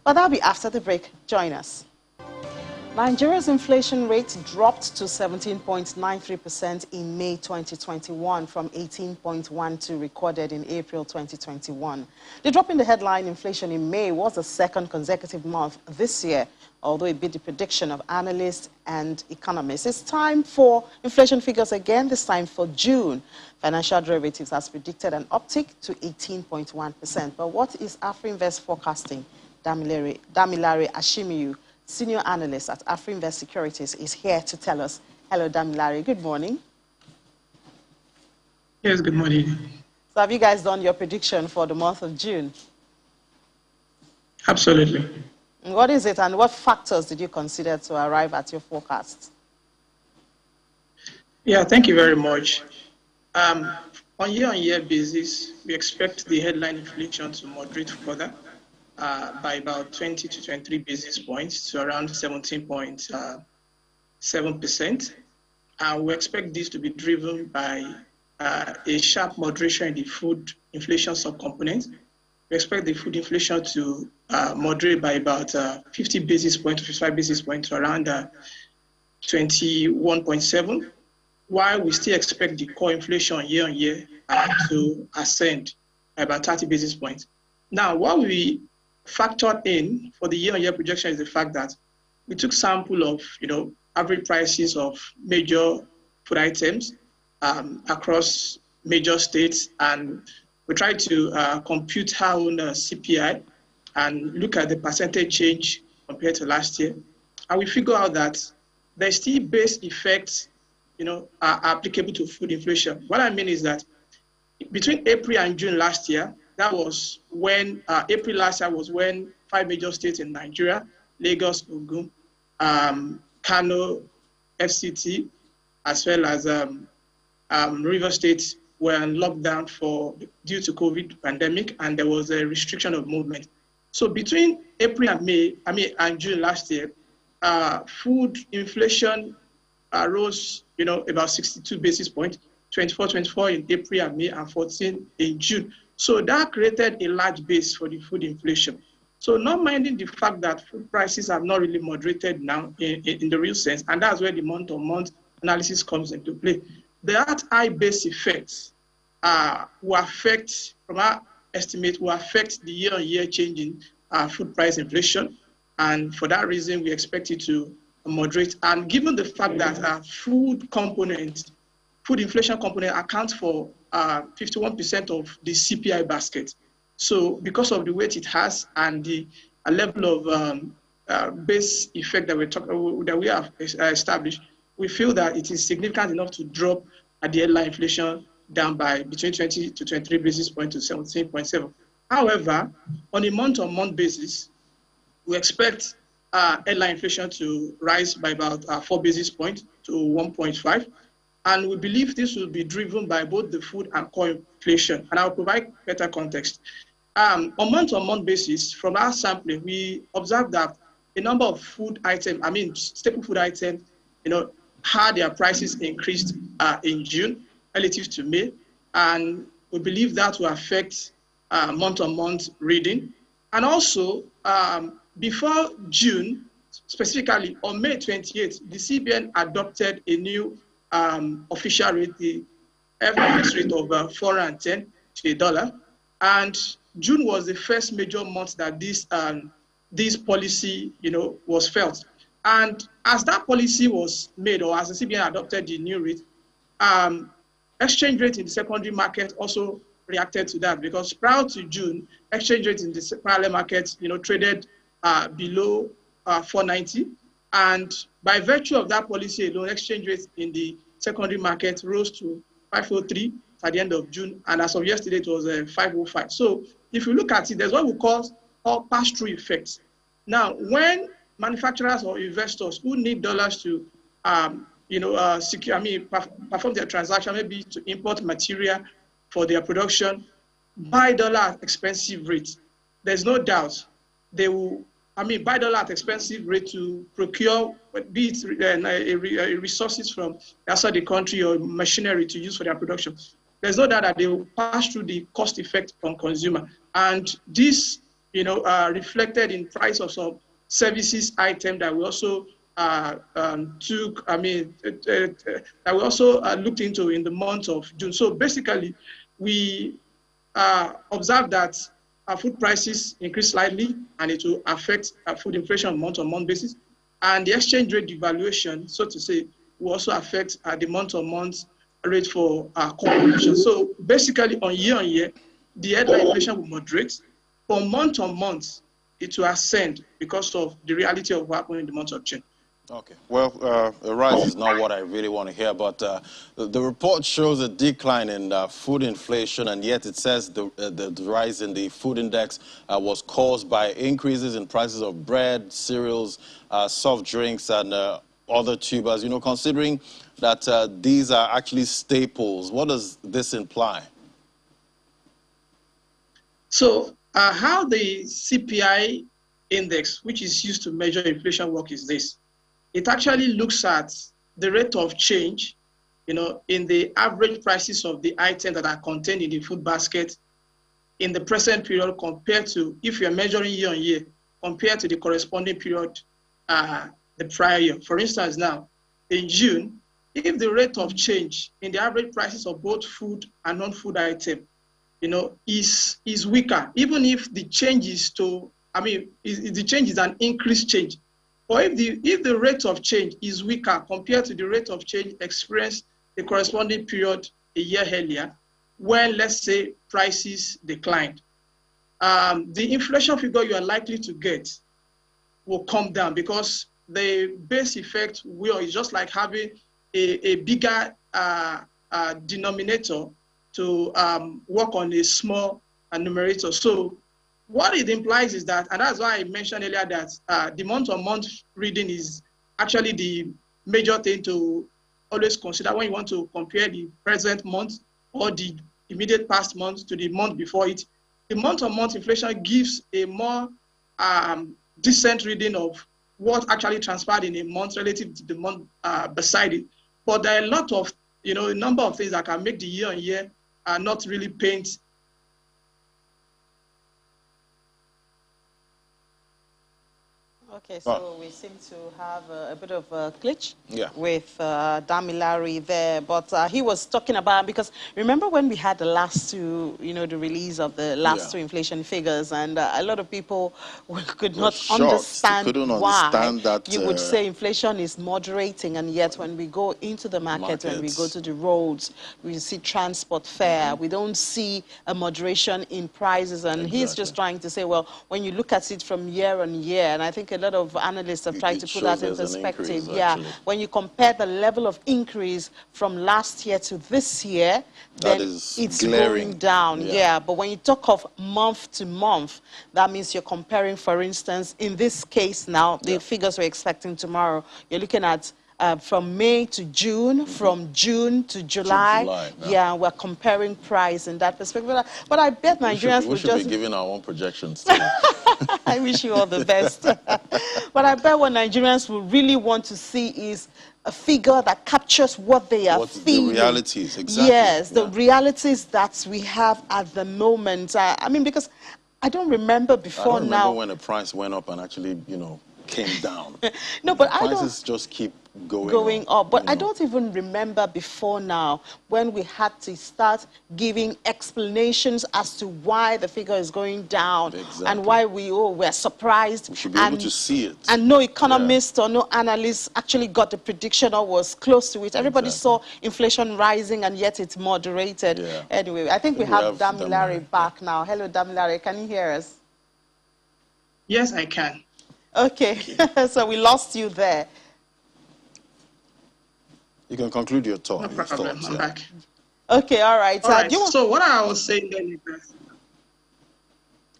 But that'll be after the break. Join us. Nigeria's inflation rate dropped to 17.93% in May 2021 from 18.12% recorded in April 2021. The drop in the headline inflation in May was the second consecutive month this year, although it beat the prediction of analysts and economists. It's time for inflation figures again, this time for June. Financial Derivatives has predicted an uptick to 18.1%. But what is AfriInvest forecasting? Damilare Ashimiyu, Senior Analyst at AfriInvest Securities, is here to tell us. Hello, Damilare. Good morning. Yes, good morning. So have you guys done your prediction for the month of June? Absolutely. What is it and what factors did you consider to arrive at your forecast? Yeah, thank you very much. On year-on-year basis, we expect the headline inflation to moderate further by about 20 to 23 basis points to around 17.7%. We expect this to be driven by a sharp moderation in the food inflation subcomponent. We expect the food inflation to moderate by about 50 basis points to 55 basis points to around 21.7, while we still expect the core inflation year-on-year to ascend by about 30 basis points. Now, what we factored in for the year-on-year projection is the fact that we took sample of, average prices of major food items across major states, and we tried to compute our own CPI and look at the percentage change compared to last year. And we figure out that there's still base effects, are applicable to food inflation. What I mean is that between April and June last year, that was when, April last year was when 5 major states in Nigeria, Lagos, Ogun, Kano, FCT, as well as River State were on lockdown due to COVID pandemic, and there was a restriction of movement. So between April and June last year, food inflation rose, about 62 basis points, 24 in April and May, and 14 in June. So that created a large base for the food inflation. So not minding the fact that food prices have not really moderated now in the real sense, and that's where the month-on-month analysis comes into play. That high base effects will affect, from our estimate, will affect the year-on-year change in food price inflation. And for that reason, we expect it to moderate. And given the fact that food inflation component accounts for 51% of the CPI basket. So because of the weight it has and the level of base effect that we have established, we feel that it is significant enough to drop at the headline inflation down by between 20 to 23 basis points to 17.7. However, on a month-on-month basis, we expect headline inflation to rise by about 4 basis points to 1.5. And we believe this will be driven by both the food and core inflation. And I'll provide better context. On month-on-month basis, from our sampling, we observed that a number of food items, staple food items, had their prices increased in June relative to May. And we believe that will affect month-on-month reading. And also, before June, specifically on May 28th, the CBN adopted a new official rate, the FX rate of 410 to $1. And June was the first major month that this policy, was felt. And as that policy was made, or as the CBN adopted the new rate, exchange rate in the secondary market also reacted to that, because prior to June, exchange rate in the parallel market, traded below 490. And by virtue of that policy alone, exchange rates in the secondary market rose to 503 at the end of June, and as of yesterday, it was 505. So if you look at it, there's what we call pass-through effects. Now, when manufacturers or investors who need dollars to, perform their transaction, maybe to import material for their production, buy dollar at expensive rates, there's no doubt they will buy dollar at expensive rate to procure, be it resources from outside the country or machinery to use for their production. There's no doubt that they will pass through the cost effect on consumer. And this, reflected in price of some services item that we also that we also looked into in the month of June. So basically, we observed that food prices increased slightly, and it will affect food inflation on month-on-month basis. And the exchange rate devaluation, so to say, will also affect the month-on-month rate for core inflation. So basically, on year, the headline inflation will moderate. For month-on-month, it will ascend because of the reality of what happened in the month of June. Okay. Well, a rise is not what I really want to hear, but the report shows a decline in food inflation, and yet it says the rise in the food index was caused by increases in prices of bread, cereals, soft drinks, and other tubers. You know, considering that these are actually staples, what does this imply? So how the CPI index, which is used to measure inflation, work is this. It actually looks at the rate of change, in the average prices of the items that are contained in the food basket in the present period compared to, if you're measuring year on year, compared to the corresponding period the prior year. For instance, now, in June, if the rate of change in the average prices of both food and non-food items, is weaker, even if the change is the change is an increased change. Or if the rate of change is weaker compared to the rate of change experienced the corresponding period a year earlier, when, let's say, prices declined, the inflation figure you are likely to get will come down, because the base effect is just like having a bigger denominator to work on a small numerator. So what it implies is that, and that's why I mentioned earlier that the month-on-month reading is actually the major thing to always consider when you want to compare the present month or the immediate past month to the month before it. The month-on-month inflation gives a more decent reading of what actually transpired in a month relative to the month beside it. But there are a lot of, a number of things that can make the year-on-year not really paint. Okay, so we seem to have a bit of a glitch with Damilare there, but he was talking about, because remember when we had the last two, the release of the last two inflation figures, and a lot of people could not understand why that, you would say inflation is moderating, and yet when we go into the market, when we go to the roads, we see transport fare, we don't see a moderation in prices, and he's just trying to say, well, when you look at it from year on year, and I think a lot of analysts have tried to put that in perspective. When you compare the level of increase from last year to this year, then it's going down. But when you talk of month to month, that means you're comparing, for instance, in this case now, the figures we're expecting tomorrow, you're looking at from May to June, from June to July. We're comparing price in that perspective. But I bet Nigerians we should be giving our own projections too. I wish you all the best. But I bet what Nigerians will really want to see is a figure that captures what they are feeling. The realities, exactly. Yes, the realities that we have at the moment. I mean, because I don't remember before now. I don't remember when the price went up and actually, came down. No, but prices just keep going up. But I don't even remember before now when we had to start giving explanations as to why the figure is going down and why we're surprised. We should be able to see it. And no economist or no analyst actually got the prediction or was close to it. Everybody saw inflation rising, and yet it's moderated. Anyway, I think we have Damilare back now. Hello, Damilare. Can you hear us? Yes, I can. Okay, so we lost you there. You can conclude your talk. No problem, I'm back. Okay, all right. So what I was saying then is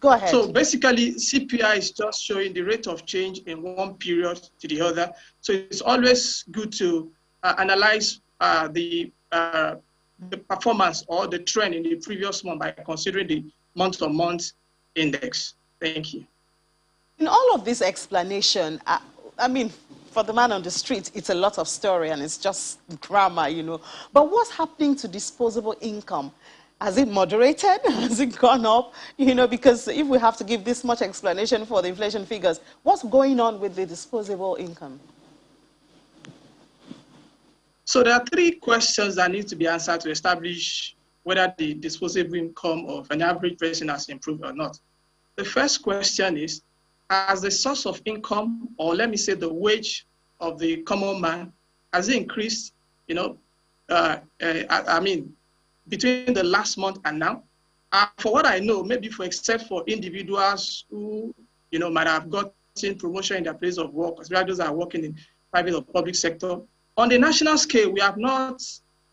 go ahead. So basically, CPI is just showing the rate of change in one period to the other. So it's always good to analyze the performance or the trend in the previous month by considering the month-on-month index. Thank you. In all of this explanation, I mean, for the man on the street, it's a lot of story and it's just grammar, But what's happening to disposable income? Has it moderated? Has it gone up? You know, because if we have to give this much explanation for the inflation figures, what's going on with the disposable income? So there are three questions that need to be answered to establish whether the disposable income of an average person has improved or not. The first question is, has the source of income, or let me say the wage of the common man, has it increased, you know, I mean, between the last month and now? For what I know, maybe except for individuals who, you know, might have gotten promotion in their place of work, especially those that are working in private or public sector. On the national scale, we have not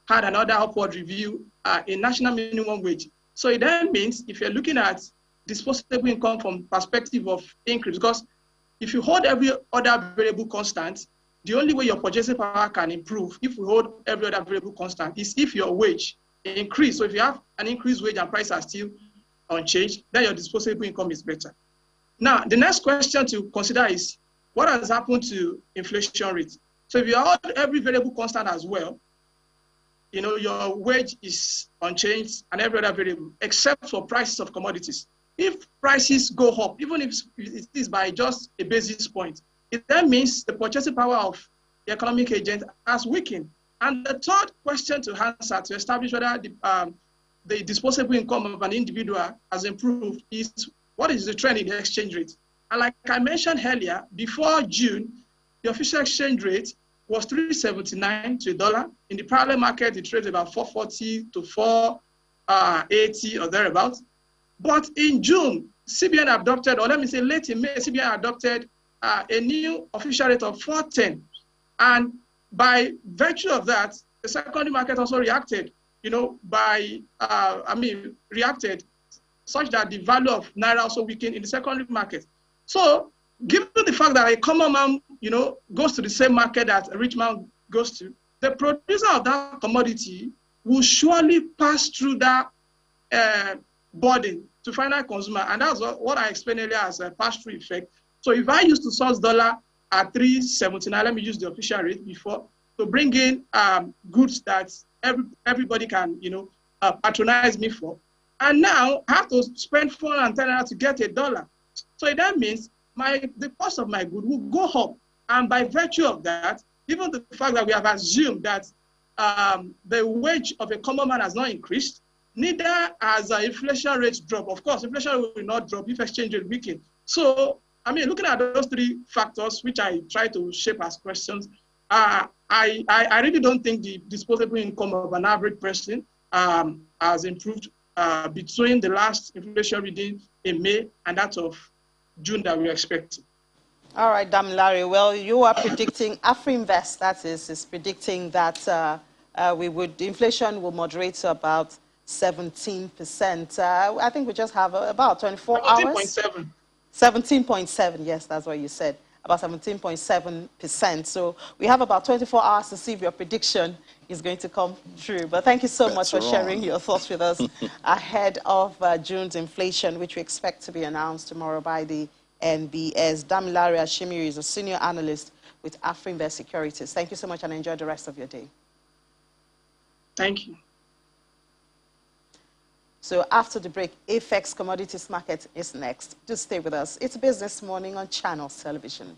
had another upward review in national minimum wage. So it then means if you're looking at disposable income from perspective of increase, because if you hold every other variable constant, the only way your purchasing power can improve if we hold every other variable constant is if your wage increase. So if you have an increased wage and prices are still unchanged, then your disposable income is better. Now, the next question to consider is what has happened to inflation rate? So if you hold every variable constant as well, you know, your wage is unchanged and every other variable, except for prices of commodities. If prices go up, even if it is by just a basis point, it then means the purchasing power of the economic agent has weakened. And the third question to answer to establish whether the disposable income of an individual has improved is what is the trend in the exchange rate? And like I mentioned earlier, before June, the official exchange rate was 379 to $1. In the parallel market, it trades about 440 to 480 or thereabouts. But in June, CBN adopted, or let me say late in May, CBN adopted a new official rate of 410. And by virtue of that, the secondary market also reacted, you know, reacted such that the value of Naira also weakened in the secondary market. So given the fact that a common man, you know, goes to the same market that a rich man goes to, the producer of that commodity will surely pass through that burden to final consumer. And that's what I explained earlier as a pass-through effect. So if I used to source dollar at 379, let me use the official rate before, to bring in goods that everybody can, you know, patronize me for. And now I have to spend $410 to get $1. So that means the cost of my good will go up. And by virtue of that, even the fact that we have assumed that the wage of a common man has not increased, neither has inflation rates drop. Of course, inflation will not drop if exchange rate weaken. So, I mean, looking at those three factors, which I try to shape as questions, I really don't think the disposable income of an average person has improved between the last inflation reading in May and that of June that we expect. All right, Damilare. Well, you are predicting, AfriInvest, that is predicting that inflation will moderate to about 17%. I think we just have about 24 hours. 17.7. 17.7, yes, that's what you said. About 17.7%. So we have about 24 hours to see if your prediction is going to come true. But thank you so much for sharing your thoughts with us ahead of June's inflation, which we expect to be announced tomorrow by the NBS. Damilare Ashimiri is a senior analyst with AfriInvest Securities. Thank you so much and enjoy the rest of your day. Thank you. So after the break, AFEX Commodities Market is next. Do stay with us. It's Business Morning on Channels Television.